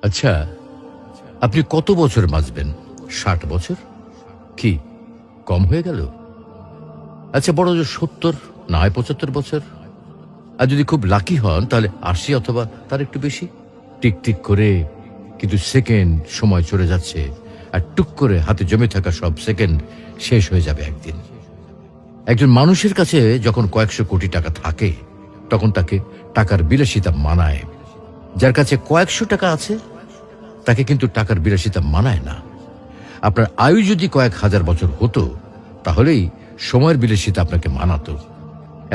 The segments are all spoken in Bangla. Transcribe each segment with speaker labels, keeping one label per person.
Speaker 1: আচ্ছা, আপনি কত বছর বাঁচবেন? 60 বছর? কি কম হয়ে গেল? আচ্ছা, বড় জোর 70, না হয় 75 বছর। আর যদি খুব লাকি হন তাহলে 80 অথবা তার একটু বেশি। টিক টিক করে কিন্তু সেকেন্ড সময় চলে যাচ্ছে, আর টুক করে হাতে জমে থাকা সব সেকেন্ড শেষ হয়ে যাবে একদিন। একজন মানুষের কাছে যখন কয়েকশো কোটি টাকা থাকে তখন তাকে টাকার বিলাসিতা মানায়। যার কাছে কয়েকশো টাকা আছে তাকে কিন্তু টাকার বিলাসিতা মানায় না। আপনার আয়ু যদি কয়েক হাজার বছর হতো তাহলেই সময়ের বিলাসিতা আপনাকে মানাতো।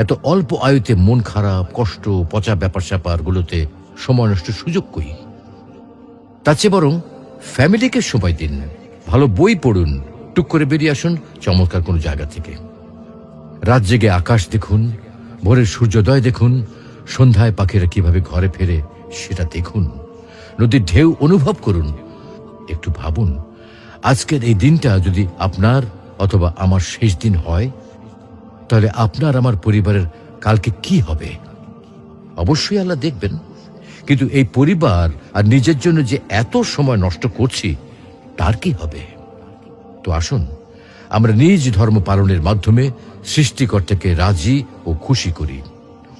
Speaker 1: এত অল্প আয়ুতে মন খারাপ, কষ্ট, পচা ব্যাপার স্যাপার গুলোতে সময় নষ্ট সুযোগ কই? তার চেয়ে বরং ফ্যামিলিকে সময় দিন, ভালো বই পড়ুন, টুক করে বেরিয়ে আসুন চমৎকার কোনো জায়গা থেকে। রাত জেগে আকাশ দেখুন, ভোরের সূর্যোদয় দেখুন, সন্ধ্যায় পাখিরা কিভাবে ঘরে ফেরে সেটা দেখুন, নদীর ঢেউ অনুভব করুন। একটু ভাবুন, আজকের এই দিনটা যদি আপনার অথবা আমার শেষ দিন হয় তাহলে আপনার আমার পরিবারের কালকে কি হবে? অবশ্যই আল্লাহ দেখবেন, কিন্তু এই পরিবার আর নিজের জন্য যে এত সময় নষ্ট করছি তার কি হবে? তো আসুন আমরা নিজ ধর্ম পালনের মাধ্যমে সৃষ্টিকর্তাকে রাজি ও খুশি করি।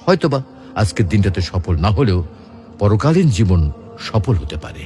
Speaker 1: হয়তোবা আজকের দিনটাতে সফল না হলেও পরকালীন জীবন সফল হতে পারে।